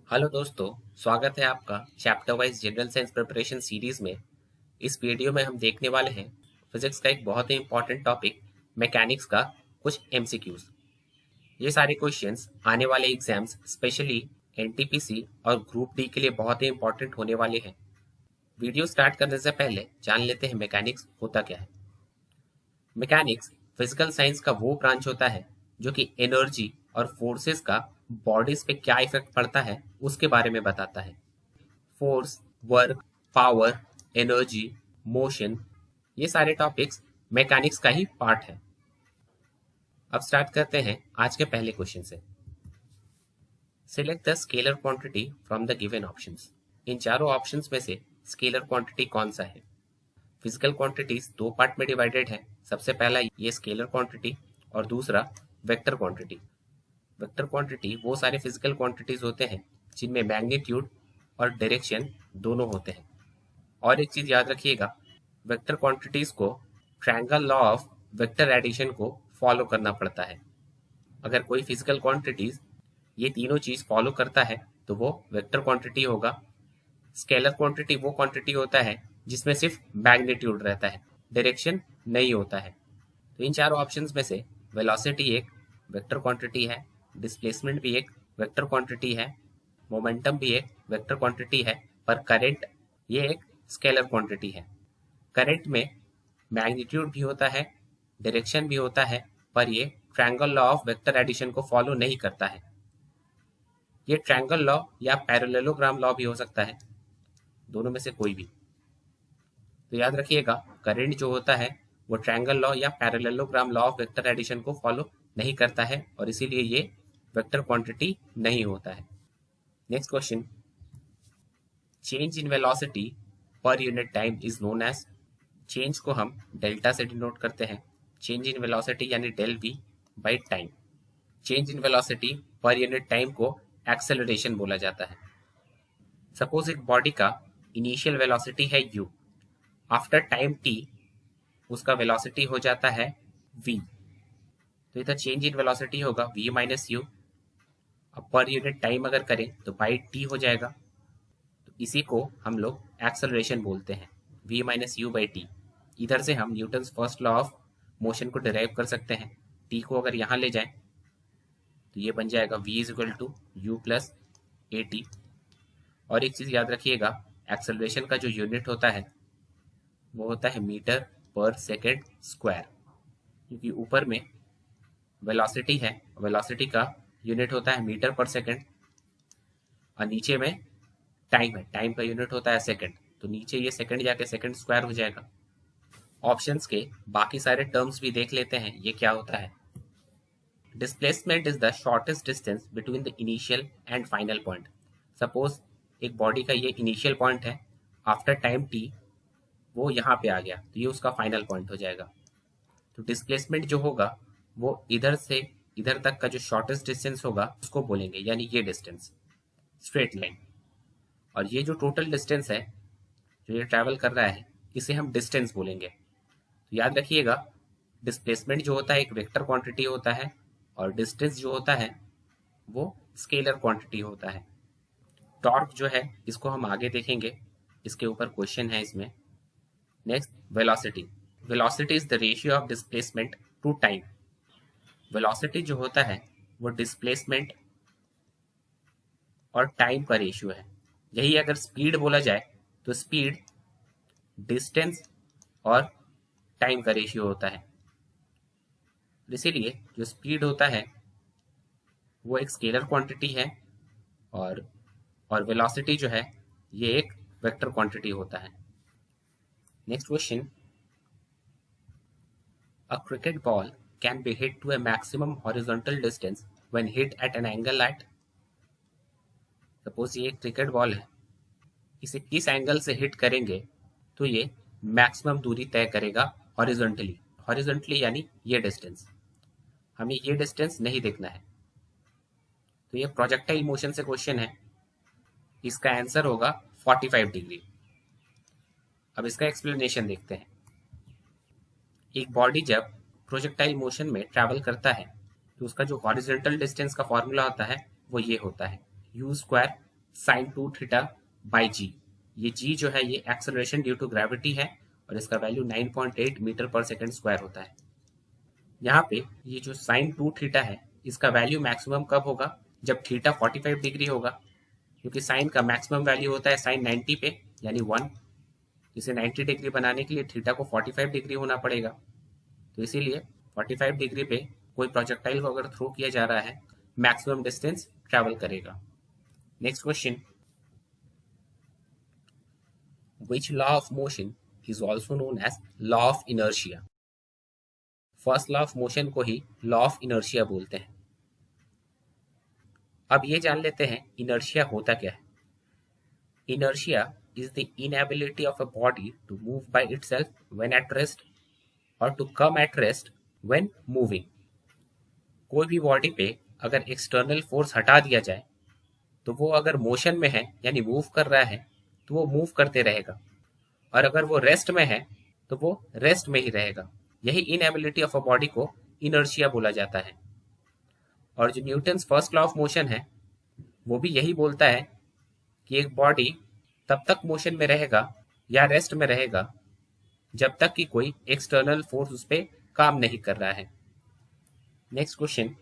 Hello दोस्तों, स्वागत है आपका chapter wise general science preparation series में। इस वीडियो में हम देखने वाले हैं फिजिक्स का एक बहुत ही इंपॉर्टेंट टॉपिक मैकेनिक्स का कुछ एमसीक्यूज। ये सारे क्वेश्चंस आने वाले एग्जाम्स स्पेशली एनटीपीसी और ग्रुप डी के लिए बहुत ही इंपॉर्टेंट होने वाले हैं। वीडियो स्टार्ट करने से पहले जान लेते हैं मैकेनिक्स होता क्या है। मैकेनिक्स फिजिकल साइंस का वो ब्रांच होता है जो कि एनर्जी और फोर्सेस का बॉडीज पे क्या इफेक्ट पड़ता है उसके बारे में बताता है। Force, work, power, energy, motion, ये सारे टॉपिक्स मैकेनिक्स का ही पार्ट है। अब स्टार्ट करते हैं आज के पहले क्वेश्चन से। Select the scalar quantity from the given options. इन चारों ऑप्शंस में से स्केलर क्वांटिटी कौन सा है? फिजिकल क्वांटिटीज दो पार्ट में डिवाइडेड है। सबसे पहला ये स्केलर क्वांटिटी और दूसरा वेक्टर क्वांटिटी। वेक्टर क्वांटिटी वो सारे फिजिकल क्वांटिटीज होते हैं जिनमें मैग्नीट्यूड और डायरेक्शन दोनों होते हैं। और एक चीज याद रखिएगा, वेक्टर क्वांटिटीज को triangle law of vector addition को फॉलो करना पड़ता है। अगर कोई फिजिकल क्वांटिटीज ये तीनों चीज फॉलो करता है तो वो वेक्टर क्वांटिटी होगा। स्केलर क्वांटिटी वो क्वांटिटी होता है जिसमें सिर्फ मैग्नीट्यूड रहता है, डायरेक्शन नहीं होता है। तो इन चारों ऑप्शंस में से वेलोसिटी एक वेक्टर क्वांटिटी है, डिस्प्लेसमेंट भी एक वेक्टर क्वांटिटी है, मोमेंटम भी एक वेक्टर क्वांटिटी है, पर करंट ये एक स्केलर क्वांटिटी है। करंट में मैग्नीट्यूड भी होता है, डायरेक्शन भी होता है, पर ये triangle law of vector addition को फॉलो नहीं करता है। ये ट्रायंगल लॉ या पैरेललोग्राम लॉ भी हो सकता है, दोनों में से कोई भी। तो याद रखिएगा, करंट जो होता है वो ट्रायंगल लॉ या parallelogram law of vector addition को फॉलो नहीं करता है और इसीलिए ये वेक्टर क्वांटिटी नहीं होता है। Next question, change in velocity per unit time is known as. Change को हम डेल्टा से डिनोट करते हैं। चेंज इन वेलोसिटी यानी del v by time. Change in velocity per unit time को एक्सेलरेशन बोला जाता है। सपोज एक बॉडी का इनिशियल वेलोसिटी है u, आफ्टर टाइम t उसका वेलोसिटी हो जाता है v। तो इधर चेंज इन वेलोसिटी होगा v माइनस यू। अब पर यूनिट टाइम अगर करें तो बाई t हो जाएगा। तो इसी को हम लोग एक्सेलरेशन बोलते हैं, v minus you by T. इधर से हम Newton's first law of motion को डिराइव कर सकते हैं। t को अगर यहाँ ले जाएं तो ये बन जाएगा v is equal to u plus a t. और एक चीज़ याद रखिएगा, एक्सेलरेशन का जो यूनिट होता है वो होता है मीटर पर सेकेंड स्क्वायर, क्योंकि ऊपर में वेलोसिटी है, वेलोसिटी का यूनिट होता है मीटर पर सेकेंड और नीचे में टाइम है, टाइम का यूनिट होता है सेकेंड। तो नीचे ये सेकेंड जाके सेकेंड स्क्वायर हो जाएगा। ऑप्शंस के बाकी सारे टर्म्स भी देख लेते हैं ये क्या होता है। Displacement is the shortest distance between the initial and final point. Suppose एक बॉडी का ये इनिशियल पॉइंट है, आफ्टर टाइम टी वो यहाँ पे आ गया तो ये उसका फाइनल पॉइंट हो जाएगा। तो डिस्प्लेसमेंट जो होगा वो इधर से इधर तक का जो शॉर्टेस्ट डिस्टेंस होगा उसको बोलेंगे, यानी ये डिस्टेंस स्ट्रेट लाइन। और ये जो टोटल डिस्टेंस है जो ये ट्रैवल कर रहा है इसे हम डिस्टेंस बोलेंगे। तो याद रखिएगा, डिस्प्लेसमेंट जो होता है एक वेक्टर क्वांटिटी होता है और डिस्टेंस जो होता है वो स्केलर क्वांटिटी होता है। टॉर्क जो है इसको हम आगे देखेंगे, इसके ऊपर क्वेश्चन है इसमें। Next, velocity. Velocity is the ratio of displacement to time. Velocity जो होता है वो डिस्प्लेसमेंट और टाइम का रेशियो है। यही अगर स्पीड बोला जाए तो स्पीड डिस्टेंस और टाइम का रेशियो होता है। इसीलिए जो स्पीड होता है वो एक स्केलर क्वांटिटी है और वेलोसिटी जो है ये एक वेक्टर क्वांटिटी होता है। Next question, a cricket ball can be hit to a maximum horizontal distance when hit at an angle at। Suppose ये एक क्रिकेट बॉल है, इसे किस एंगल से हिट करेंगे तो ये मैक्सिमम दूरी तय करेगा हॉरिजॉन्टली। हॉरिजॉन्टली यानी ये डिस्टेंस, हमें ये डिस्टेंस नहीं देखना है। तो ये प्रोजेक्टाइल मोशन से क्वेश्चन है, इसका आंसर होगा 45 डिग्री। अब इसका एक्सप्लेनेशन देखते हैं। एक बॉडी जब प्रोजेक्टाइल मोशन में ट्रैवल करता है तो उसका जो हॉरिजॉन्टल डिस्टेंस का फॉर्मूला होता है वो ये होता है u² साइन 2 थीटा बाई जी। ये जी जो है ये एक्सेलरेशन ड्यू टू ग्रेविटी है और इसका वैल्यू 9.8 मीटर पर सेकंड स्क्वायर होता है। यहाँ पे ये जो साइन 2 थीटा है इसका वैल्यू मैक्सिमम कब होगा, जब थीटा 45 डिग्री होगा, क्योंकि साइन का मैक्सिमम वैल्यू होता है साइन 90 पे यानी 1। इसे 90 डिग्री बनाने के लिए थीटा को 45 डिग्री होना पड़ेगा। तो इसीलिए 45 डिग्री पे कोई प्रोजेक्टाइल को अगर थ्रो किया जा रहा है मैक्सिमम डिस्टेंस ट्रैवल करेगा। Next question, which law of motion is also known as law of inertia? First law of motion को ही लॉ ऑफ इनर्शिया बोलते हैं। अब ये जान लेते हैं इनर्शिया होता क्या है। Inertia is the inability of a body to move by itself when at rest or to come at rest when moving। कोई भी बॉडी पे अगर एक्सटर्नल फोर्स हटा दिया जाए तो वो अगर मोशन में है यानी मूव कर रहा है तो वो मूव करते रहेगा, और अगर वो रेस्ट में है तो वो रेस्ट में ही रहेगा। यही इनएबिलिटी ऑफ अ बॉडी को इनर्शिया बोला जाता है। और जो Newton's first law of motion है वो भी यही बोलता है कि एक बॉडी तब तक मोशन में रहेगा या रेस्ट में रहेगा जब तक कि कोई एक्सटर्नल फोर्स उस पर काम नहीं कर रहा है। नेक्स्ट क्वेश्चन,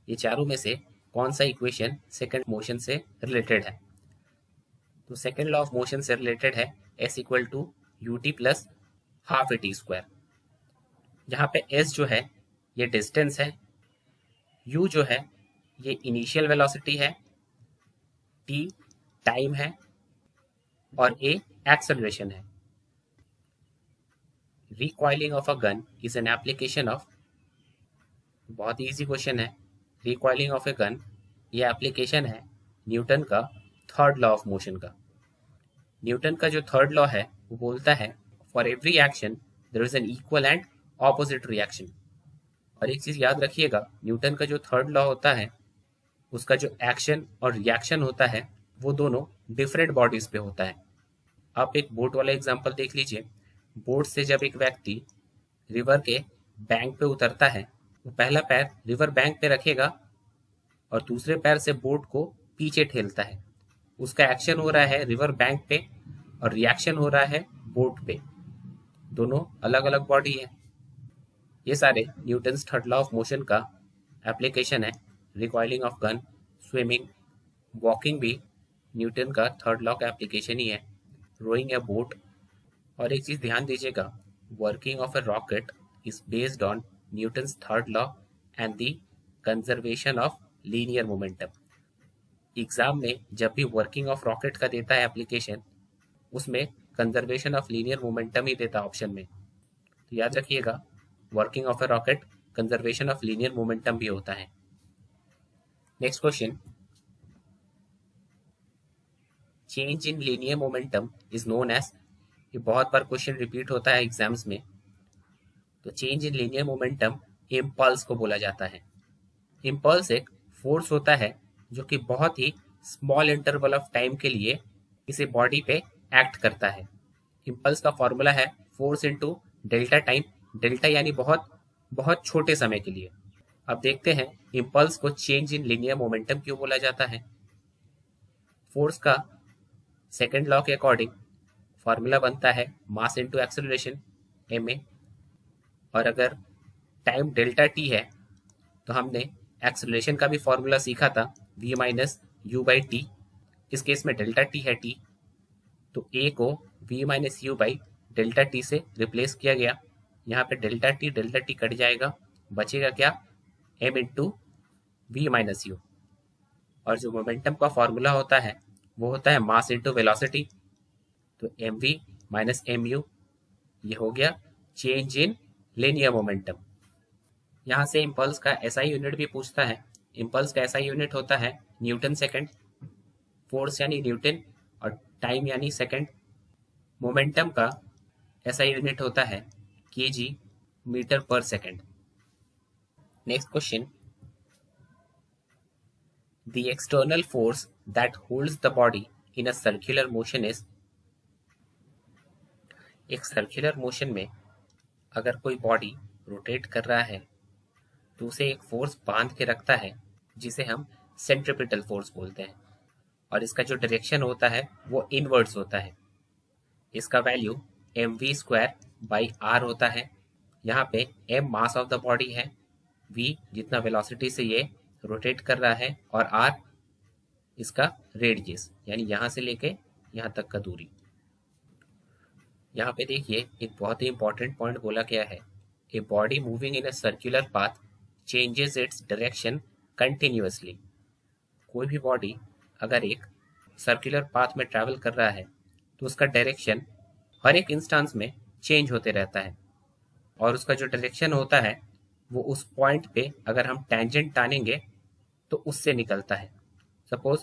ये चारों में से कौन सा इक्वेशन सेकंड मोशन से रिलेटेड है? तो सेकंड लॉ ऑफ मोशन से रिलेटेड है s equal to u t plus half a t square. जहाँ पे s जो है ये डिस्टेंस है, u जो है ये इनिशियल वेलोसिटी है, t टाइम है और a एक्सेलरेशन है। Recoiling of a gun is an application of, बहुत इजी क्वेश्चन है। रिकॉइलिंग ऑफ ए गन ये एप्लीकेशन है न्यूटन का थर्ड लॉ ऑफ मोशन का। न्यूटन का जो थर्ड लॉ है वो बोलता है for every action there is an equal and opposite reaction. और एक चीज याद रखिएगा, न्यूटन का जो थर्ड लॉ होता है उसका जो एक्शन और रिएक्शन होता है वो दोनों डिफरेंट बॉडीज पे होता है। आप एक बोट वाला एग्जांपल देख लीजिए। बोट से जब एक व्यक्ति रिवर के बैंक पे उतरता है वो पहला पैर रिवर बैंक पे रखेगा और दूसरे पैर से बोट को पीछे ठेलता है। उसका एक्शन हो रहा है रिवर बैंक पे और रिएक्शन हो रहा है बोट पे। दोनों अलग अलग बॉडी है। ये सारे Newton's third law of motion का एप्लीकेशन है। Recoiling of gun, swimming, walking भी न्यूटन का थर्ड लॉ का एप्लीकेशन ही है। Rowing a boat. और एक चीज ध्यान दीजिएगा, working of a rocket is based on Newton's third law and the conservation of linear momentum. Exam में जब भी वर्किंग ऑफ रॉकेट का देता है एप्लीकेशन उसमें कंजर्वेशन ऑफ लीनियर मोमेंटम ही देता है ऑप्शन में। तो याद रखिएगा, working of a rocket conservation of linear momentum भी होता है। Next question, change in linear momentum is known as, ये बहुत बार क्वेश्चन रिपीट होता है एग्जाम्स में। तो change in linear momentum impulse को बोला जाता है। इम्पल्स एक फोर्स होता है जो कि बहुत ही स्मॉल इंटरवल ऑफ टाइम के लिए किसी बॉडी पे एक्ट करता है। इम्पल्स का फॉर्मूला है force into delta time. Delta यानी बहुत बहुत छोटे समय के लिए। अब देखते हैं इम्पल्स को चेंज इन लीनियर मोमेंटम क्यों बोला जाता है। फोर्स का सेकंड लॉ के अकॉर्डिंग फॉर्मूला बनता है मास इनटू एक्सेलरेशन ma। और अगर टाइम डेल्टा टी है तो हमने एक्सेलरेशन का भी फॉर्मूला सीखा था v minus you by T. इस केस में डेल्टा टी है t, तो a को v minus you by delta T से रिप्लेस किया गया। यहाँ पे डेल्टा टी कट जाएगा, बचेगा क्या, m into v minus u. और जो मोमेंटम का फॉर्मूला होता है वो होता है मास इंटू वेलोसिटी। तो m v minus m u, ये हो गया चेंज इन लीनियर मोमेंटम। यहाँ से इम्पल्स का एसआई यूनिट भी पूछता है। इम्पल्स का एसआई यूनिट होता है न्यूटन सेकंड। फोर्स यानी न्यूटन और टाइम यानी सेकंड। मोमेंटम का एसआई यूनिट होता है केजी मीटर पर second. Next question, the external force that holds the body in a circular motion is, एक सर्कुलर मोशन में अगर कोई बॉडी रोटेट कर रहा है तो उसे एक फोर्स बांध के रखता है जिसे हम सेंट्रीपिटल फोर्स बोलते हैं, और इसका जो डायरेक्शन होता है वो इनवर्ड्स होता है। इसका वैल्यू mv²/r होता है। यहाँ पे m mass of the body है, v जितना वेलोसिटी से ये रोटेट कर रहा है, और r इसका रेडियस यानी यहाँ से लेके यहाँ तक का दूरी। यहाँ पे देखिए एक बहुत ही इंपॉर्टेंट पॉइंट बोला गया है, a body moving in a circular path changes its direction continuously. कोई भी बॉडी अगर एक सर्कुलर पाथ में ट्रैवल कर रहा है तो उसका डायरेक्शन हर एक इंस्टेंस में चेंज होते रहता है, और उसका जो डायरेक्शन होता है वो उस पॉइंट पे अगर हम टेंजेंट टानेंगे तो उससे निकलता है। सपोज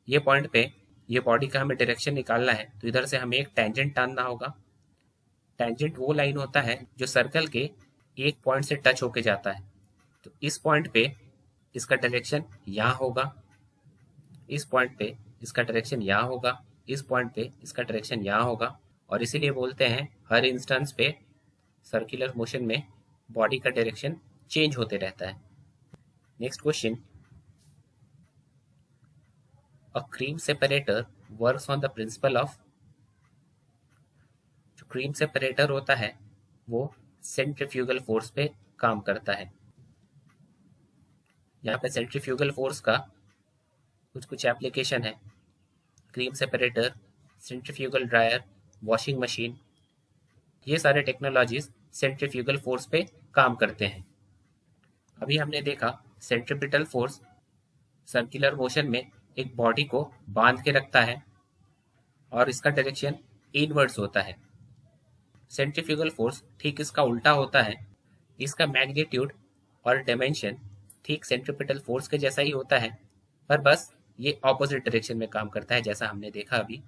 ये पॉइंट पे ये बॉडी का हमें डायरेक्शन निकालना है तो इधर से हमें एक टेंजेंट टानना होगा। टेंजेंट वो लाइन होता है जो सर्कल के एक पॉइंट से टच होके जाता है। तो इस पॉइंट पे इसका डायरेक्शन यहाँ होगा, इस पॉइंट पे इसका डायरेक्शन यहाँ होगा, इस पॉइंट पे इसका डायरेक्शन यहाँ होगा, और इसीलिए बोलते हैं हर इंस्टेंस पे सर्कुलर मोशन में बॉडी का डायरेक्शन चेंज होते रहता है। Next question, a cream separator works on the principle of. जो क्रीम सेपरेटर होता है वो सेंट्रीफ्यूगल फोर्स पे काम करता है। यहाँ पे सेंट्रीफ्यूगल फोर्स का कुछ एप्लीकेशन है, cream separator, centrifugal dryer, washing machine, ये सारे टेक्नोलॉजीज सेंट्रीफ्यूगल फोर्स पे काम करते हैं। अभी हमने देखा सेंट्रीपिटल फोर्स सर्कुलर मोशन में एक बॉडी को बांध के रखता है और इसका डायरेक्शन इनवर्ड्स होता है। सेंट्रीफ्यूगल फोर्स ठीक इसका उल्टा होता है, इसका मैग्नीट्यूड और डायमेंशन ठीक सेंट्रीपिटल फोर्स के जैसा ही होता है, पर बस ये ऑपोजिट डायरेक्शन में काम करता है जैसा हमने देखा अभी।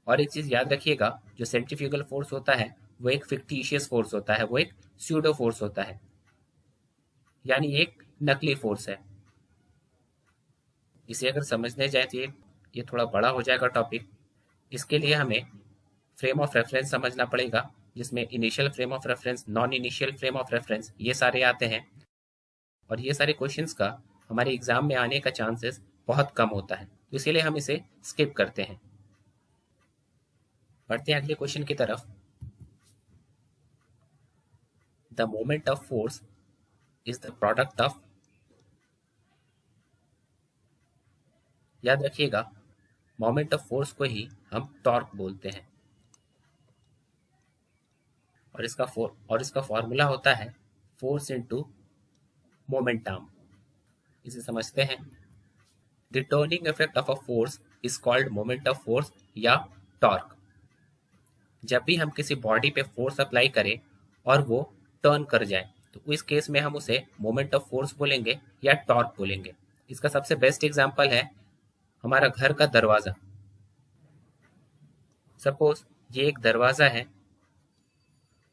और एक चीज याद रखिएगा, जो सेंट्रीफ्यूगल फोर्स होता है वो एक फिक्टिशियस फोर्स होता है, वो एक स्यूडो फोर्स होता है, यानी एक नकली फोर्स है। इसे अगर समझने जाए तो ये थोड़ा बड़ा हो जाएगा टॉपिक। इसके लिए हमें फ्रेम ऑफ रेफरेंस समझना पड़ेगा, जिसमें initial frame of reference, non initial frame of reference, ये सारे आते हैं। और ये सारे क्वेश्चंस का हमारे एग्जाम में आने का चांसेस बहुत कम होता है, तो इसीलिए हम इसे स्किप करते हैं। बढ़ते हैं अगले क्वेश्चन की तरफ। The moment of force is the product of. याद रखिएगा मोमेंट ऑफ फोर्स को ही हम टॉर्क बोलते हैं, और इसका फॉर्मूला होता है फोर्स इनटू मोमेंटम। इसे समझते हैं। The turning effect of a force is called moment of force या टॉर्क। जब भी हम किसी बॉडी पे फोर्स अप्लाई करें और वो टर्न कर जाए तो इस केस में हम उसे मोमेंट ऑफ फोर्स बोलेंगे या टॉर्क बोलेंगे। इसका सबसे बेस्ट एग्जांपल है हमारा घर का दरवाजा। सपोज ये एक दरवाजा है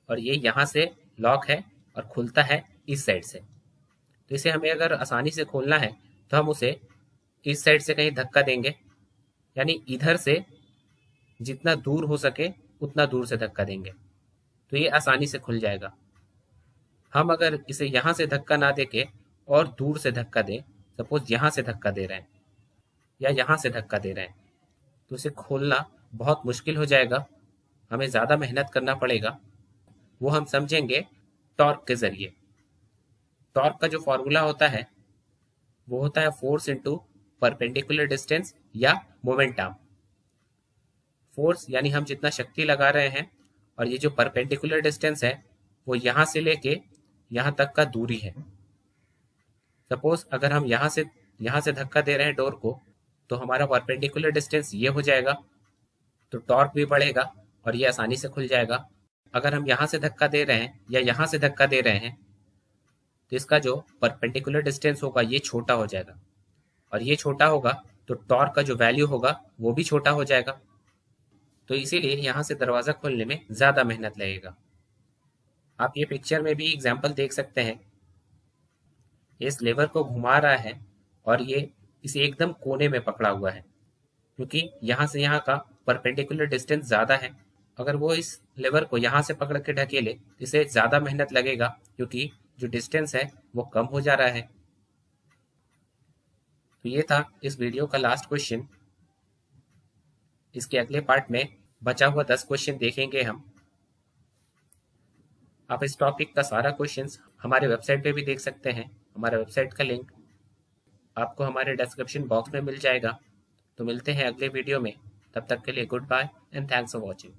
और ये यहाँ से लॉक है और खुलता है इस साइड से, तो इसे हमें अगर आसानी से खोलना है तो हम उसे इस साइड से कहीं धक्का देंगे, यानी इधर से जितना दूर हो सके उतना दूर से धक्का देंगे तो ये आसानी से खुल जाएगा। हम अगर इसे यहाँ से धक्का ना देके और दूर से धक्का दें, सपोज यहाँ से धक्का दे रहे हैं या यहाँ से धक्का दे रहे हैं, तो इसे खोलना बहुत मुश्किल हो जाएगा, हमें ज़्यादा मेहनत करना पड़ेगा। वो हम समझेंगे टॉर्क के जरिए। टॉर्क का जो फॉर्मूला होता है वो होता है फोर्स इनटू परपेंडिकुलर डिस्टेंस या मोमेंटम। फोर्स यानी हम जितना शक्ति लगा रहे हैं, और ये जो परपेंडिकुलर डिस्टेंस है वो यहाँ से लेके यहाँ तक का दूरी है। सपोज अगर हम यहाँ से धक्का दे रहे हैं डोर को, तो हमारा परपेंडिकुलर डिस्टेंस ये हो जाएगा, तो टॉर्क भी बढ़ेगा और ये आसानी से खुल जाएगा। अगर हम यहाँ से धक्का दे रहे हैं या यहाँ से धक्का दे रहे हैं तो इसका जो परपेंडिकुलर डिस्टेंस होगा ये छोटा हो जाएगा, और ये छोटा होगा तो टॉर्क का जो वैल्यू होगा वो भी छोटा हो जाएगा। तो इसीलिए यहाँ से दरवाज़ा खोलने में ज़्यादा मेहनत लगेगा। आप ये पिक्चर में भी एग्जाम्पल देख सकते हैं। इस लेवर को घुमा रहा है और ये इसे एकदम कोने में पकड़ा हुआ है, क्योंकि यहाँ से यहाँ का परपेंडिकुलर डिस्टेंस ज़्यादा है। अगर वो इस लेवर को यहाँ से पकड़ के ढकेले तो इसे ज़्यादा मेहनत लगेगा, क्योंकि जो डिस्टेंस है वो कम हो जा रहा है। तो ये था इस वीडियो का लास्ट क्वेश्चन। इसके अगले पार्ट में बचा हुआ 10 क्वेश्चन देखेंगे हम। आप इस टॉपिक का सारा क्वेश्चंस हमारे वेबसाइट पे भी देख सकते हैं। हमारे वेबसाइट का लिंक आपको हमारे डिस्क्रिप्शन बॉक्स में मिल जाएगा। तो मिलते हैं अगले वीडियो में, तब तक के लिए good bye and thanks for watching.